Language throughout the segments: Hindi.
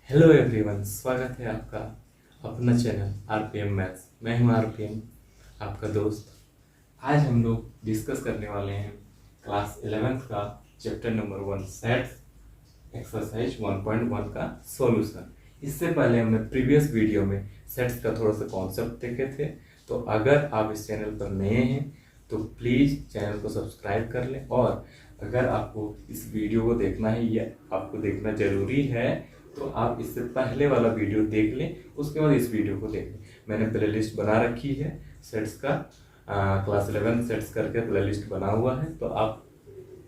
हेलो एवरीवन, स्वागत है आपका अपना चैनल आरपीएम मैथ्स। मैं हूं आरपीएम, आपका दोस्त। आज हम लोग डिस्कस करने वाले हैं क्लास 11th का चैप्टर नंबर 1 सेट्स एक्सरसाइज 1.1 का सॉल्यूशन। इससे पहले हमने प्रीवियस वीडियो में सेट्स का थोड़ा सा कॉन्सेप्ट देखे थे। तो अगर आप इस चैनल पर नए हैं तो प्लीज़ चैनल को सब्सक्राइब कर लें, और अगर आपको इस वीडियो को देखना है या आपको देखना ज़रूरी है तो आप इससे पहले वाला वीडियो देख लें, उसके बाद इस वीडियो को देख लें। मैंने प्लेलिस्ट बना रखी है सेट्स का, क्लास 11 सेट्स करके प्लेलिस्ट बना हुआ है। तो आप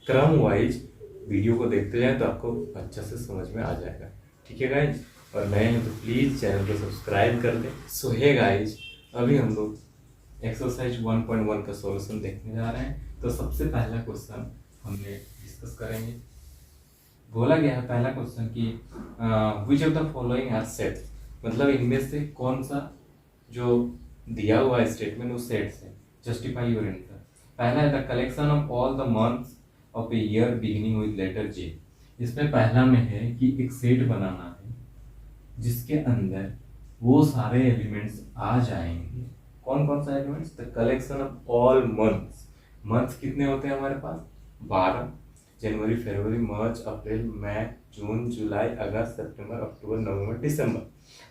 क्रम वाइज वीडियो को देखते जाएं तो आपको अच्छा से समझ में आ जाएगा। ठीक है गाइज, और नए हैं तो प्लीज़ चैनल को सब्सक्राइब कर दें। सो हे गाइज, अभी हम लोग एक्सरसाइज 1.1 का सॉल्यूशन देखने जा रहे हैं। तो सबसे पहला क्वेश्चन हमने डिस्कस करेंगे। बोला गया है पहला क्वेश्चन कि which of the following are sets, मतलब इनमें से कौन सा जो दिया हुआ स्टेटमेंट वो सेट्स है। Justify your answer. पहला है the collection of all the months of a year beginning with letter J. इसमें पहला में है कि एक सेट बनाना है जिसके अंदर वो सारे एलिमेंट्स आ जाएंगे। कौन कौन सा elements? The collection of all months. Months कितने होते हैं हमारे पास? 12। जनवरी, फरवरी, मार्च, अप्रैल, मई, जून, जुलाई, अगस्त, सितंबर, अक्टूबर, नवंबर, दिसंबर।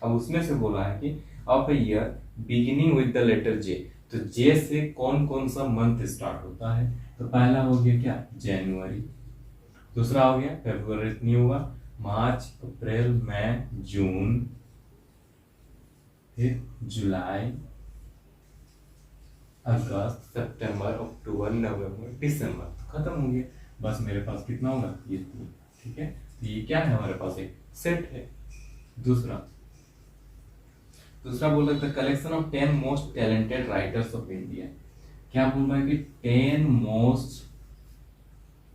अब उसमें से बोला है कि of a year beginning with the letter J. तो जे से कौन कौन सा मंथ स्टार्ट होता है? तो पहला हो गया क्या? जनवरी। दूसरा हो गया फरवरी, नहीं होगा, मार्च, अप्रैल, मई, जून, फिर जुलाई, अगस्त, सितंबर, अक्टूबर, नवंबर, दिसंबर। खत्म हो गया। बस मेरे पास कितना होगा? ये 3। ठीक है, तो ये क्या है? हमारे पास एक सेट है। दूसरा बोल रहा है collection of 10 most talented writers of India. क्या बोल रहा है कि 10 मोस्ट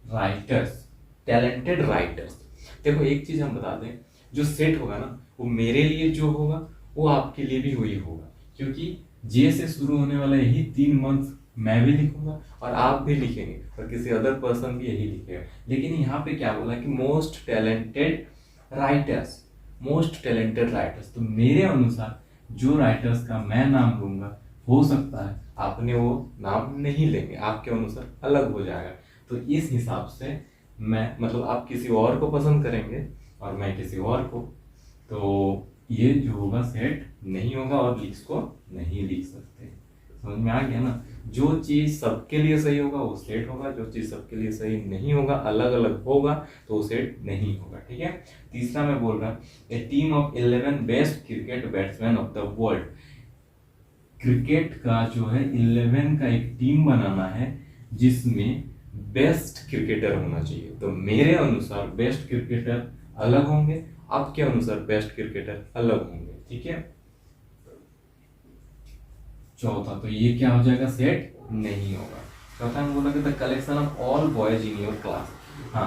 राइटर्स, टैलेंटेड राइटर्स। देखो एक चीज हम बता दें, जो सेट होगा ना वो मेरे लिए जो होगा वो आपके लिए भी वही होगा, क्योंकि जे से शुरू होने वाला यही 3 मंथ मैं भी लिखूंगा और आप भी लिखेंगे और किसी अदर पर्सन भी यही लिखेगा। लेकिन यहाँ पे क्या बोला कि most talented writers, most talented writers. तो मेरे अनुसार जो राइटर्स का मैं नाम लूंगा, हो सकता है आपने वो नाम नहीं लेंगे, आपके अनुसार अलग हो जाएगा। तो इस हिसाब से मैं, मतलब आप किसी और को पसंद करेंगे और मैं किसी और को, तो ये जो होगा सेट नहीं होगा और इसको नहीं लिख सकते। समझ में आ गया ना? जो चीज सबके लिए सही होगा वो सेट होगा, जो चीज सबके लिए सही नहीं होगा, अलग अलग होगा, तो वो सेट नहीं होगा। ठीक है। तीसरा मैं बोल रहा, a team of 11 best cricket batsman of the world. Cricket का जो है 11 का एक टीम बनाना है जिसमें बेस्ट क्रिकेटर होना चाहिए। तो मेरे अनुसार बेस्ट क्रिकेटर अलग होंगे, आपके अनुसार बेस्ट क्रिकेटर अलग होंगे। ठीक है। चौथा, तो ये क्या हो जाएगा? सेट नहीं होगा। चौथा हम बोला the collection of all boys in your class. हाँ,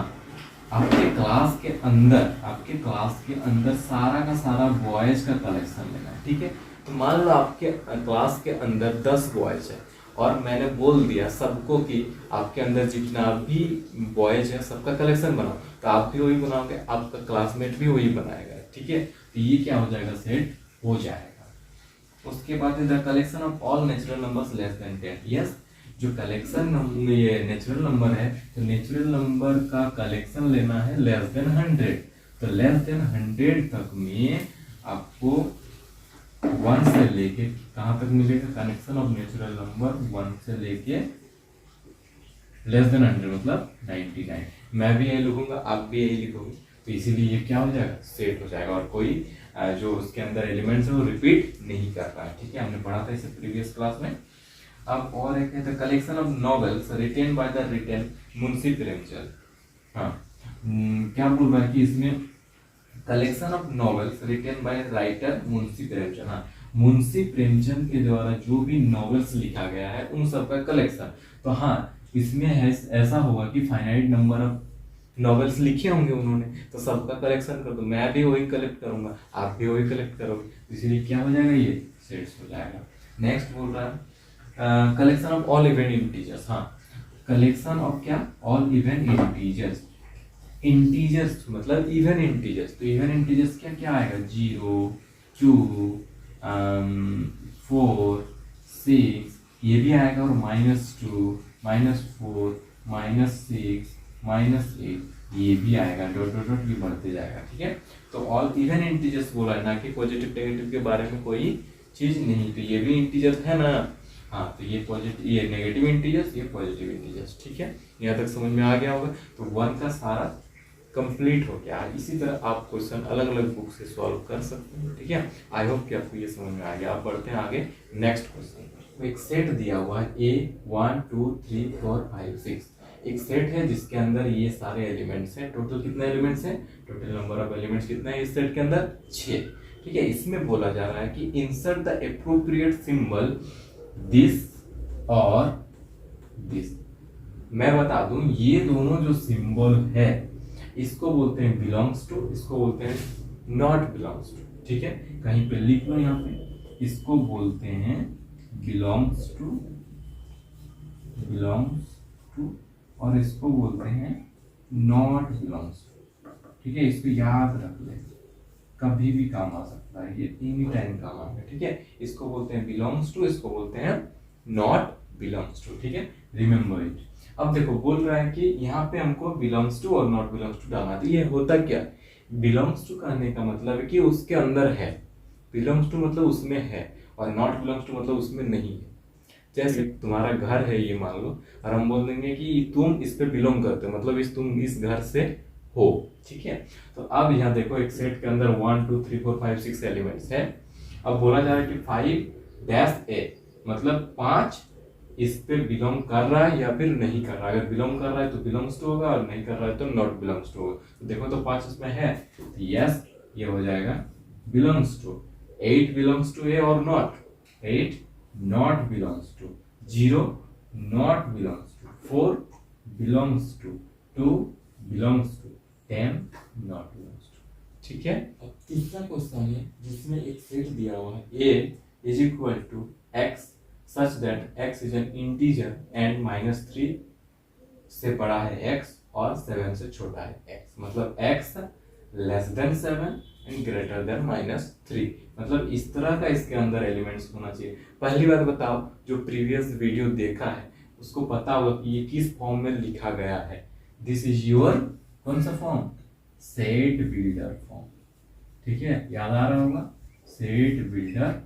आपके क्लास के अंदर सारा का सारा बॉयज का कलेक्शन लेना है। ठीक है। तो मान लो आपके क्लास के अंदर 10 बॉयज है और मैंने बोल दिया सबको कि आपके अंदर जितना भी बॉयज है सबका कलेक्शन बनाओ, तो आप भी वही बनाओगे, आपका क्लासमेट भी वही बनाएगा। ठीक है। तो ये क्या हो जाएगा? सेट हो जाएगा। उसके बाद the collection of all natural numbers less than 10। Yes, जो कलेक्शन ये नेचुरल नंबर है, तो नेचुरल नंबर का कलेक्शन लेना है लेस देन 100। तो लेस देन 100 तक में आपको 1 से लेके कहां तक मिलेगा? कलेक्शन ऑफ नेचुरल नंबर 1 से लेके लेस देन 100 मतलब 99। मैं भी यही लिखूंगा, आप भी यही लिखोगे, तो इसीलिए ये क्या हो जाएगा? सेट हो जाएगा। और कोई जो उसके अंदर एलिमेंट्स है वो रिपीट नहीं कर रहा है। ठीक है, हमने पढ़ा था इसे प्रीवियस क्लास में। अब और एक है the collection of novels written by the written Munshi Premchand. हाँ, क्या बोल रहा है कि इसमें collection of novels written by writer Munshi Premchand. हाँ, मुंशी प्रेमचंद के द्वारा जो भी नॉवेल्स लिखा गया है उन सबका कलेक्शन। तो हाँ, इसमें है ऐसा होगा कि फाइनाइट नंबर ऑफ नॉवेल्स लिखे होंगे उन्होंने, तो सबका कलेक्शन कर दो। मैं भी वही कलेक्ट करूंगा, आप भी वही कलेक्ट करोगे, इसीलिए क्या हो जाएगा? ये सेट्स हो जाएगा। नेक्स्ट बोल रहा है collection of all even integers. हाँ, कलेक्शन ऑफ क्या? All even integers. इंटीजर्स मतलब इवन इंटीजर्स, तो इवन इंटीजर्स क्या क्या आएगा, 0, 2, 4, 6, ये भी आएगा, और -2, -4, -6, -8 ये भी आएगा, डॉट डॉट डॉट ये बढ़ते जाएगा, ठीक है। तो ऑल इवन इंटीजर्स बोला है ना कि पॉजिटिव नेगेटिव के बारे में कोई चीज नहीं, तो ये भी इंटीजर्स है ना। हाँ, तो ये पॉजिटिव, ये नेगेटिव इंटीजर्स, ये पॉजिटिव इंटीजर्स, ठीक है। यहाँ तक समझ में आ गया होगा। तो 1 का सारा कंप्लीट हो गया। इसी तरह आप क्वेश्चन अलग अलग बुक से सॉल्व कर सकते हैं, ठीक है। आई होप कि आपको ये समझ में आ गया। आप बढ़ते हैं आगे नेक्स्ट क्वेश्चन। तो एक सेट दिया हुआ है A 1 2 3 4 5 6, एक सेट है जिसके अंदर ये सारे एलिमेंट्स हैं। टोटल कितने एलिमेंट्स हैं, टोटल नंबर ऑफ एलिमेंट्स कितना है इस सेट के अंदर, 6, ठीक है। इसमें बोला जा रहा है कि insert the appropriate symbol this और दिस। मैं बता दूं, ये दोनों जो सिंबल है इसको बोलते हैं बिलोंग्स टू, इसको बोलते हैं नॉट बिलोंग्स टू, ठीक है। कहीं पे लिख लो, यहाँ पे इसको बोलते हैं बिलोंग्स टू, बिलोंग्स टू, और इसको बोलते हैं नॉट बिलोंग्स टू, ठीक है। इसको याद रख ले, कभी भी काम आ सकता है, ये एनी टाइम काम आएगा, ठीक है। इसको बोलते हैं बिलोंग्स टू, इसको बोलते हैं नॉट बिलोंग्स टू, ठीक है। Remember it. अब देखो बोल रहा है कि यहाँ पे हमको बिलोंग्स टू और नॉट बिलोंग्स टू डालना, तो ये होता क्या, बिलोंग्स टू कहने का मतलब है कि उसके अंदर है, बिलोंग्स टू मतलब उसमें है, और नॉट बिलोंग्स टू मतलब उसमें नहीं है। जैसे तुम्हारा घर है ये मान लो, और हम बोल देंगे कि तुम इस पे बिलोंग करते हो, मतलब तुम इस घर से हो, ठीक है। तो अब यहाँ देखो एक सेट के अंदर 1 2 3 4 5 6 एलिमेंट्स है। अब बोला जा रहा है कि 5-A मतलब 5 इस पे बिलोंग कर रहा है या फिर नहीं कर रहा है। अगर बिलोंग कर रहा है तो बिलोंग्स टू होगा, और नहीं कर रहा है तो नॉट बिलोंग्स टू होगा। तो देखो तो 5 इसमें है, तो यस ये हो जाएगा belongs to. 8 belongs to A और not, 8 not belongs to, 0 not belongs to, 4 belongs to, 2 belongs to, 10 not belongs to, ठीक है। अब तीसरा क्वेश्चन है जिसमें एक सेट दिया हुआ है a is equal to x such that x is an integer and -3 से बड़ा है x और 7 से छोटा है x, मतलब x less than 7 and greater than -3, मतलब इस तरह का इसके अंदर एलिमेंट्स होना चाहिए। पहली बात बताओ, जो प्रीवियस वीडियो देखा है उसको पता होगा कि ये किस फॉर्म में लिखा गया है। दिस इज योर कौन सा फॉर्म, सेट बिल्डर फॉर्म, ठीक है। याद आ रहा होगा, सेट बिल्डर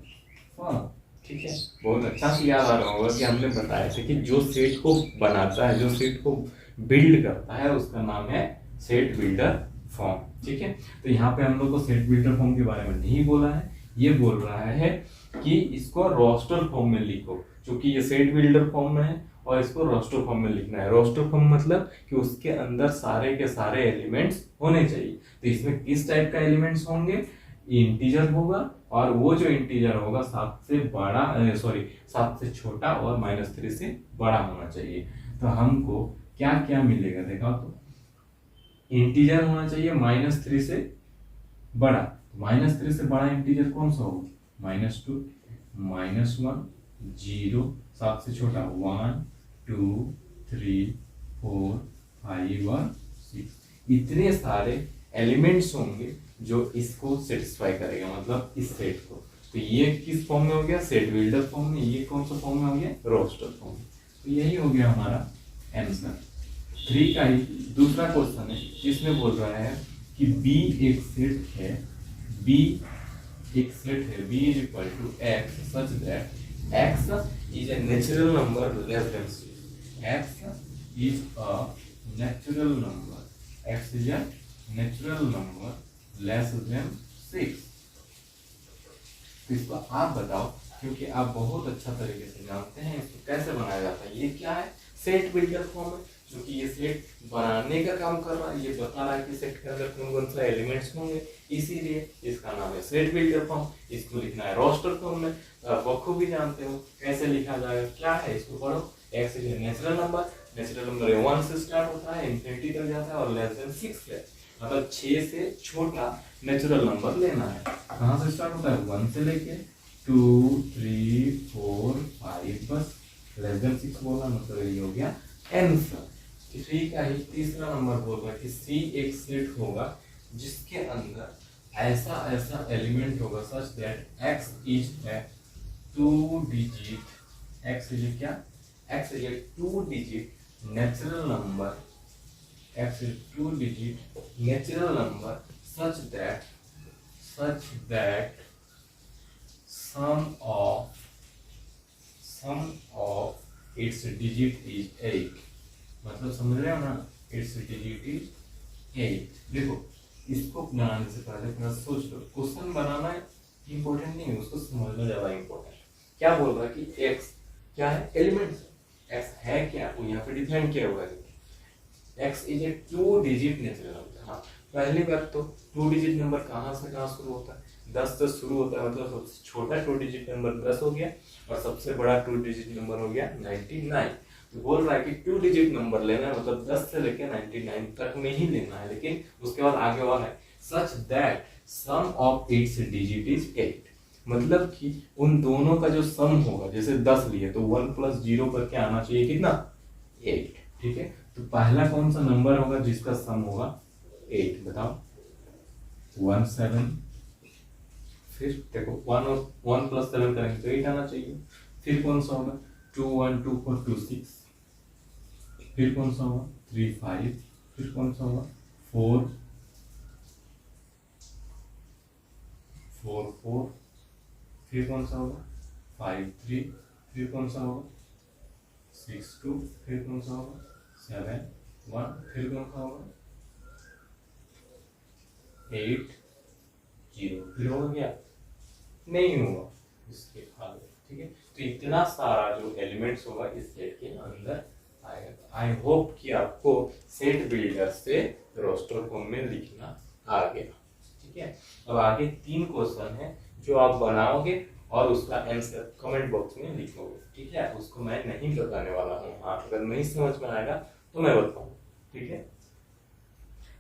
फॉर्म, ठीक है। बहुत अच्छा से याद आ रहा होगा कि हमने बताया था कि जो सेट को बनाता है, जो सेट को बिल्ड करता है, उसका नाम है सेट बिल्डर फॉर्म, ठीक है। तो यहाँ पे हम लोग को सेट बिल्डर फॉर्म के बारे में नहीं बोला है, ये बोल रहा है कि इसको रोस्टर फॉर्म में लिखो, क्योंकि ये सेट बिल्डर फॉर्म में है और इसको रोस्टर फॉर्म में लिखना है। रोस्टर फॉर्म मतलब कि उसके अंदर सारे के सारे एलिमेंट्स होने चाहिए। तो इसमें किस टाइप का एलिमेंट्स होंगे, इंटीजर होगा, और वो जो इंटीजर होगा 7 से बड़ा, 7 से छोटा और -3 से बड़ा होना चाहिए। तो हमको क्या क्या मिलेगा देखा, तो इंटीजर होना चाहिए -3 से बड़ा, -3 से बड़ा इंटीजर कौन सा होगा, -2, -1, 0, 7 से छोटा 1 2 3 4 5 और 6, इतने सारे एलिमेंट्स होंगे जो इसको सेटिस्फाई करेगा, मतलब इस सेट को। तो ये किस फॉर्म में हो गया, सेट बिल्डर फॉर्म में। ये कौन सा फॉर्म में हो गया, रोस्टर फॉर्म में। तो यही हो गया हमारा आंसर 3 का। ही दूसरा क्वेश्चन है जिसमें बोल रहा है कि B एक सेट है, B एक सेट है, B is equal to x such that x is a natural number less than 6, x is a natural number, x is a natural number less than 6। तो इसको आप बताओ, क्योंकि आप बहुत अच्छा तरीके से जानते हैं इसको कैसे बनाया जाता है। ये क्या है, सेट बिल्डर फॉर्म है, क्योंकि ये सेट बनाने का काम कर रहा है, ये बता रहा है कि सेट के अंदर कौन कौन सा एलिमेंट्स होंगे, इसीलिए इसका नाम है सेट बिल्डर फॉर्म। इसको लिखना है रोस्टर फॉर्म में, बखूबी जानते हो कैसे लिखा जाएगा। क्या है, इसको पढ़ो, x is natural number, natural number 1 से स्टार्ट होता है, इंफिनिटी तक जाता है, और लेस देन 6 है, मतलब 6 से छोटा नेचुरल नंबर लेना है। कहाँ से स्टार्ट होता है, 1 से लेके 2 3 4 5, बस लेस देन 6 बोला, मतलब ये हो गया आंसर। 3 का ही तीसरा नंबर बोल रहा है कि सी एक सेट होगा जिसके अंदर ऐसा ऐसा एलिमेंट होगा such that x is a 2 digit, x is क्या, x is a 2 digit natural number, x is 2 digit natural number such that sum of its digit is 8। मतलब समझ रहे हो ना, its digit is 8। देखो इसको बनाने से पहले थोड़ा सोच लो, क्वेश्चन बनाना इंपॉर्टेंट नहीं है, उसको समझना ज्यादा इंपॉर्टेंट। क्या बोल रहा है कि x क्या है, एलिमेंट, x है क्या, वो यहाँ पे डिफाइन किया हुआ है। x is a 2 digit natural number. हाँ, पहली बात तो 2 डिजिट नंबर कहाँ से कहाँ शुरू होता है, 10 से शुरू होता है, मतलब सबसे छोटा 2 डिजिट नंबर 10 हो गया और सबसे बड़ा 2 डिजिट नंबर हो गया 99। तो बोल रहा है कि 2 डिजिट नंबर लेना है, मतलब 10 से लेकर 99 तक में ही लेना है, लेकिन उसके बाद आगे और है such that sum of its digit is 8। मतलब कि उन दोनों का जो सम होगा, जैसे 10 लिए तो 1 + 0 करके आना चाहिए कितना, 8। ठीक है, तो पहला कौन सा नंबर होगा जिसका सम होगा 8, बताओ। 1 7, फिर देखो 1 और 1 + 7 करेंगे तो 8 आना चाहिए। फिर कौन सा होगा 2 1 2 4 2 6, फिर कौन सा होगा 3 5, फिर कौन सा होगा 4 4 4, फिर कौन सा होगा 5 3, फिर कौन सा होगा 6 2, फिर कौन सा होगा 7 1, फिर कौन सा होगा 8 0, फिर होगा क्या, नहीं होगा इसके आगे। ठीक है, तो इतना सारा जो एलिमेंट्स होगा इस सेट के अंदर आएगा। आई होप कि आपको सेट बिल्डर से रोस्टर फॉर्म में लिखना आ गया। ठीक है, अब आगे 3 क्वेश्चन है जो आप बनाओगे और उसका आंसर कमेंट बॉक्स में लिखोगे। ठीक है, उसको मैं नहीं बताने वाला हूँ, हाँ अगर नहीं समझ में आएगा तो मैं बताऊँ। ठीक है,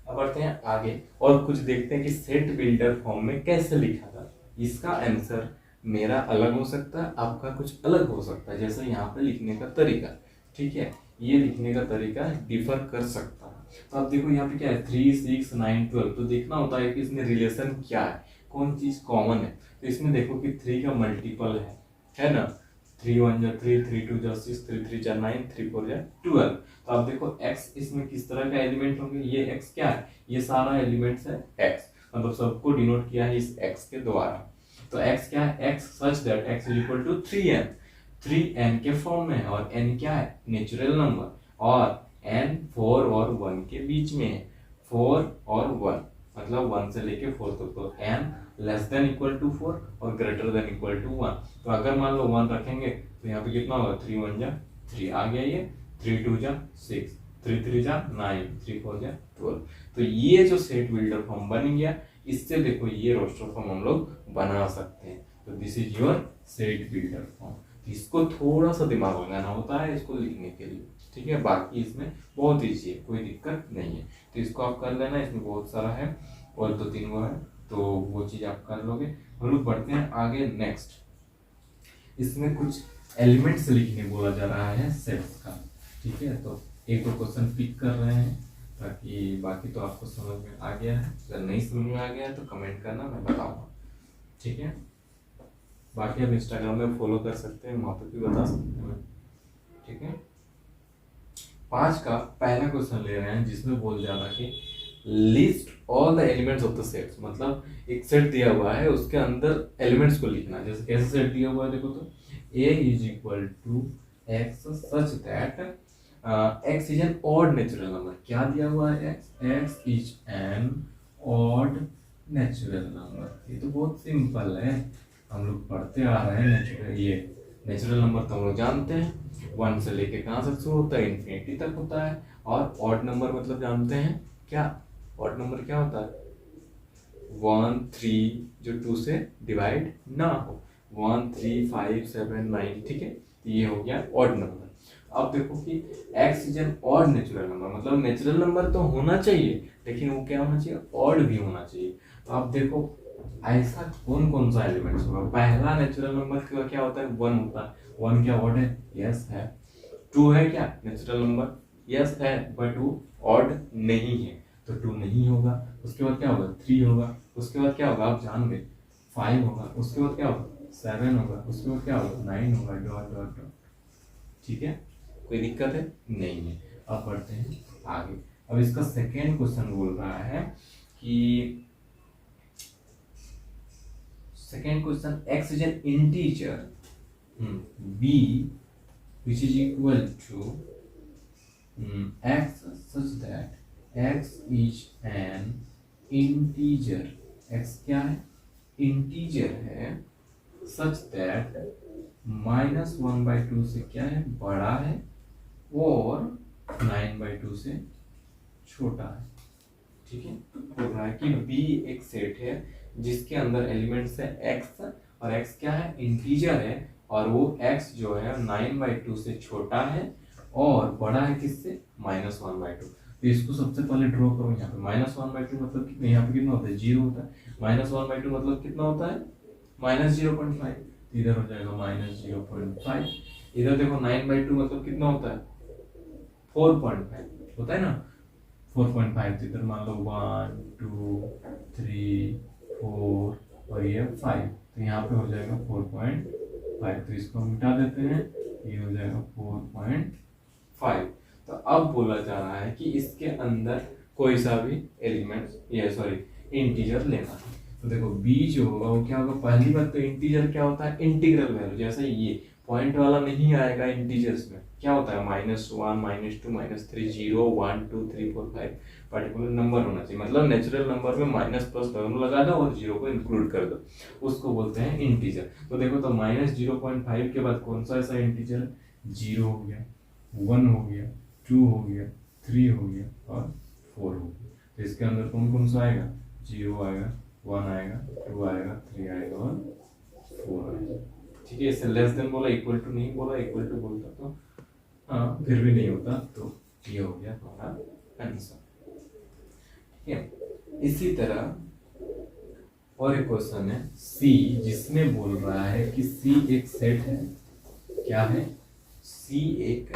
अब बढ़ते हैं आगे और कुछ देखते हैं कि सेट बिल्डर फॉर्म में कैसे लिखा था। इसका आंसर मेरा अलग हो सकता है, आपका कुछ अलग हो सकता है, जैसे यहाँ पे लिखने का तरीका। ठीक है, ये लिखने का तरीका डिफर कर सकता है। तो आप देखो यहाँ पे क्या है 3 6 9 12, तो देखना होता है कि इसमें रिलेशन क्या है, कौन चीज कॉमन है। तो इसमें देखो कि 3 का मल्टीपल है ना, 3 1 जा 3, 3 2 जा 6, 3 3 जा 9, 3 4 जा 12। तो आप देखो x इसमें किस तरह का एलिमेंट होंगे, ये x क्या है, ये सारा एलिमेंट्स है x, मतलब सबको डिनोट किया है इस x के द्वारा। तो x क्या है, x such that x is equal to 3n, 3n के फॉर्म में है और n क्या है, नेचुरल नंबर, और n 4 और 1 के बीच में है, 4 और 1 मतलब 1 से लेके 4 तक। तो n less than equal to 4 और ग्रेटर देन इक्वल टू 1। तो अगर मान लो 1 रखेंगे तो यहाँ पे कितना होगा 3 1 जा 3 आ गया, ये 3 2 जा 6, 3 3 जा 9, 3 4 जा 12। तो ये जो सेट बिल्डर फॉर्म बन गया, इससे देखो ये रोस्टर फॉर्म हम लोग बना सकते हैं। तो this is your set builder form. इसको थोड़ा सा दिमाग लगाना होता है इसको लिखने के लिए। ठीक है, बाकी इसमें बहुत ईजी है, कोई दिक्कत नहीं है। तो इसको आप कर लेना, इसमें बहुत सारा है और 2 3 वो है, तो वो चीज आप कर लोगे। हम लोग बढ़ते हैं आगे नेक्स्ट। इसमें कुछ एलिमेंट्स लिखने बोला जा रहा है सेट्स का। ठीक है, तो एक दो क्वेश्चन पिक कर रहे हैं ताकि बाकी तो आपको समझ में आ गया है। अगर नहीं समझ में आ गया है तो कमेंट करना, मैं बताऊंगा। ठीक है, बाकी आप इंस्टाग्राम में फॉलो कर सकते हैं, वहां पर भी बता सकते हैं। ठीक है, 5 का पहला क्वेश्चन ले रहे हैं जिसमें बोल जा रहा है कि list all the elements of the sets, मतलब एक सेट दिया हुआ है उसके अंदर एलिमेंट्स को लिखना है। जैसे कैसे सेट दिया हुआ है देखो, तो a is equal to x such that x is an odd natural number. क्या दिया हुआ है, x is an odd natural number. ये तो बहुत सिंपल है, हम लोग पढ़ते आ रहे हैं नेचुरल। ये नेचुरल नंबर तो हम लोग जानते हैं 1 से लेके कहाँ तक शुरू होता है, इन्फिनिटी तक होता है। और ऑड नंबर मतलब जानते हैं क्या, ऑड नंबर क्या होता है 1 3 जो 2 से डिवाइड ना हो, 1 3 5 7 9। ठीक है, तो ये हो गया ऑड नंबर। अब देखो कि x is an odd natural number, मतलब नेचुरल नंबर तो होना चाहिए लेकिन वो क्या होना चाहिए, ऑड भी होना चाहिए। तो आप देखो ऐसा कौन कौन सा एलिमेंट्स होगा। पहला नेचुरल नंबर का क्या होता है 1 होता है, 1 क्या ऑड है, यस है। 2 है क्या नेचुरल नंबर, यस है बट वो ऑड नहीं है, तो 2 नहीं होगा। उसके बाद क्या होगा 3 होगा, उसके बाद क्या होगा आप जान गए 5 होगा, उसके बाद क्या होगा 7 होगा, उसके बाद क्या होगा 9 होगा, डॉट डॉट डॉट। ठीक है, कोई दिक्कत है नहीं है। अब बढ़ते हैं आगे। अब इसका सेकेंड क्वेश्चन बोल रहा है कि second question x is N integer b which is equal to x such that x is an integer, x क्या है इंटीजर है, such that -1/2 से क्या है बड़ा है और 9/2 से छोटा है। ठीक है, बोल रहा है कि b एक सेट है जिसके अंदर एलिमेंट्स है x और x क्या है इंटीजर है और वो x जो है 9/2 से छोटा है और बड़ा है किससे -1/2। तो इसको सबसे पहले ड्रॉ करो यहाँ पे -1/2 मतलब कितना, यहाँ पे कितना होता है 0 होता है, -1/2 मतलब कितना होता है -0.5, इधर हो जाएगा -0.5। इधर देखो 9/2 मतलब कितना होता है 4.5 होता है ना, 4.5। तो इधर मान लो 1 2 3 4 और ये 5, तो यहाँ पे हो जाएगा 4.5, तो इसको हम मिटा देते हैं, ये हो जाएगा 4.5। तो अब बोला जा रहा है कि इसके अंदर कोई सा भी एलिमेंट्स ये सॉरी इंटीजर लेना है। तो देखो b जो होगा वो क्या होगा, पहली बात तो इंटीजर क्या होता है इंटीग्रल वैल्यू, जैसे ये पॉइंट वाला नहीं आएगा इंटीजर्स में, क्या होता है -1 -2 -3 0 1 2 3 4 5 पर्टिकुलर नंबर होना चाहिए, मतलब नेचुरल नंबर में माइनस प्लस दोनों लगा दो और 0 को इंक्लूड कर दो, उसको बोलते हैं इंटीजर। तो देखो तो -0.5 के बाद कौन सा ऐसा इंटीजर 0 हो गया 1 हो गया 2 हो गया 3 हो गया और 4 हो गया। तो इसके अंदर कौन कौन सा आएगा 0 आएगा 1 आएगा 2 आएगा 3 आएगा और 4 आएगा। ठीक है, इससे लेस देन बोला, इक्वल टू नहीं बोला, इक्वल टू बोलता तो हाँ फिर भी नहीं होता, तो ये हो गया हमारा आंसर। ठीक है, इसी तरह और एक क्वेश्चन है सी, जिसमें बोल रहा है कि सी एक सेट है, क्या है सी एक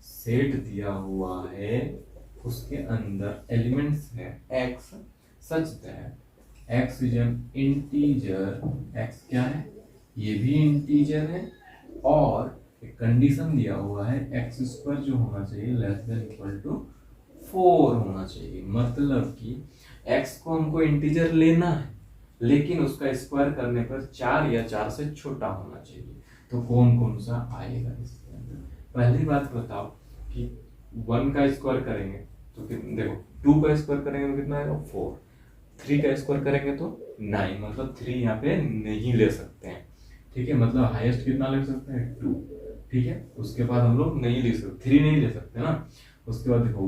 सेट दिया हुआ है, उसके अंदर एलिमेंट्स है x such that x is N integer, x क्या है ये भी इंटीजर है और एक कंडीशन दिया हुआ है x² जो होना चाहिए लेस देन इक्वल टू 4 होना चाहिए। मतलब कि x को हमको इंटीजर लेना है लेकिन उसका स्क्वायर करने पर 4 या 4 से छोटा होना चाहिए। तो कौन कौन सा आएगा इसके अंदर, पहली बात बताओ कि 1 का स्क्वायर करेंगे तो देखो 2 का स्क्वायर करेंगे तो कितना आएगा 4, 3 का स्क्वायर करेंगे तो 9, मतलब 3 यहाँ पे नहीं ले सकते हैं। ठीक है, मतलब हाईएस्ट कितना ले सकते हैं 2। ठीक है, उसके बाद हम लोग नहीं ले सकते 3 नहीं ले सकते ना। उसके बाद देखो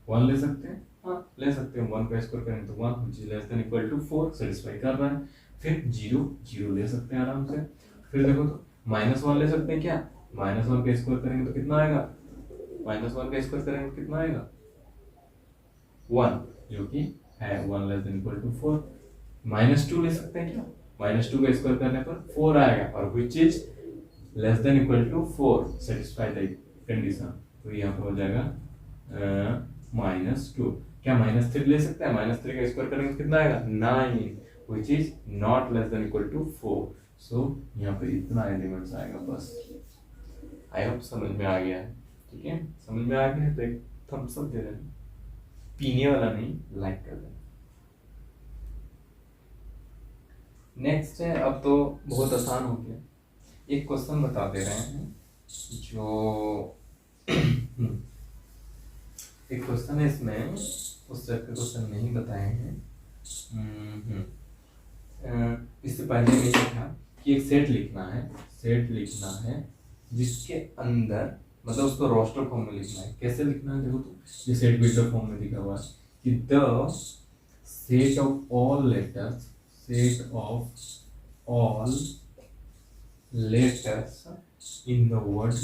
1 ले सकते हैं, हाँ ले सकते हैं, 1 का स्क्वायर करेंगे तो 1 which is less than equal to 4 satisfy कर रहा है। फिर 0 ले सकते हैं आराम से। फिर देखो तो -1 ले सकते हैं, क्या -1 का स्क्वायर करेंगे तो कितना आएगा, -1 का स्क्वायर करेंगे तो कितना आएगा 1, जो कि है 1 लेस देन इक्वल टू 4। -2 ले सकते हैं, क्या -2 का स्क्वायर करने पर 4 आएगा और which is less than equal to 4 satisfy the condition। तो यहाँ पे हो जाएगा -2। क्या -3 ले सकते हैं, -3 का स्क्वायर करेंगे तो कितना आएगा 9 which is not less than equal to 4। सो यहाँ पे इतना एलिमेंट्स आएगा बस। आई होप समझ में आ गया है। ठीक है, समझ में आ गया है तो एक थम्स अप दे देना, पीने वाला नहीं, लाइक कर देना। नेक्स्ट है, अब तो बहुत आसान हो गया, एक क्वेश्चन बता दे रहे हैं जो एक क्वेश्चन है इसमें, उस टाइप के क्वेश्चन नहीं बताए हैं। इससे पहले मैं था कि एक सेट लिखना है जिसके अंदर मतलब उसको रोस्टर फॉर्म में लिखना है। कैसे लिखना है देखो, तो ये सेट बिल्डर फॉर्म में लिखा हुआ है कि the set of all letters in the word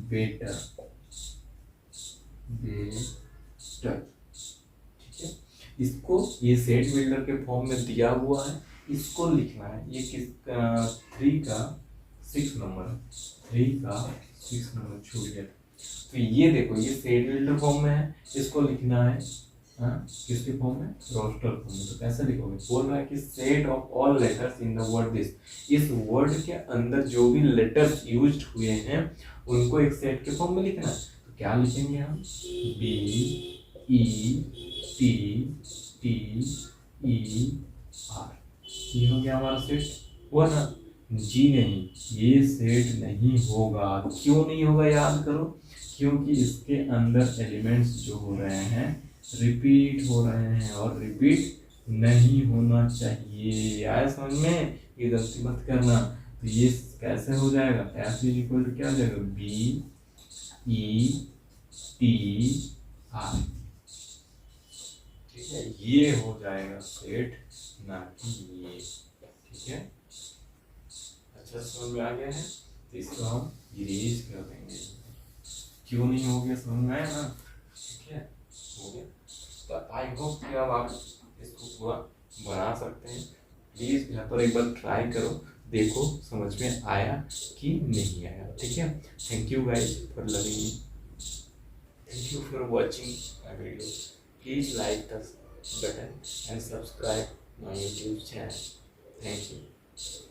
better। ठीक है, इसको ये सेट बिल्डर के फॉर्म में दिया हुआ है, इसको लिखना है। ये किस 3 का 6 नंबर, 3 का 6 नंबर छूट गया। तो ये देखो, ये सेट बिल्डर फॉर्म में है, इसको लिखना है किसके फॉर्म में, रोस्टर फॉर्म में। तो कैसे लिखोगे, बोल रहा है कि set of all letters in the word this, इस वर्ड के अंदर जो भी लेटर्स यूज्ड हुए हैं उनको एक सेट के फॉर्म में लिखना है। तो क्या लिखेंगे हम, B E T T E R, ये हो गया हमारा सेट, हुआ ना। जी नहीं, ये सेट नहीं होगा। क्यों नहीं होगा, याद करो, क्योंकि इसके अंदर एलिमेंट्स जो हो रहे हैं रिपीट हो रहे हैं, और रिपीट नहीं होना चाहिए। आया समझ में, ये गलती मत करना। तो ये कैसे हो जाएगा, एफ इज इक्वल टू क्या हो जाएगा, बी ई टी आर, ठीक है, ये हो जाएगा सेट, ना कि ये, ठीक है। अच्छा समझ में आ गया है, तो इसको हम इरेज कर देंगे। क्यों नहीं हो गया, समझ में आया ना, ठीक है, हो गया। तो आई होप कि अब आप इसको पूरा बना सकते हैं। प्लीज़ यहाँ पर एक बार ट्राई करो, देखो समझ में आया कि नहीं आया, ठीक है। Thank you guys for loving me, thank you for watching my video. Please like the button and subscribe my YouTube channel. Thank you.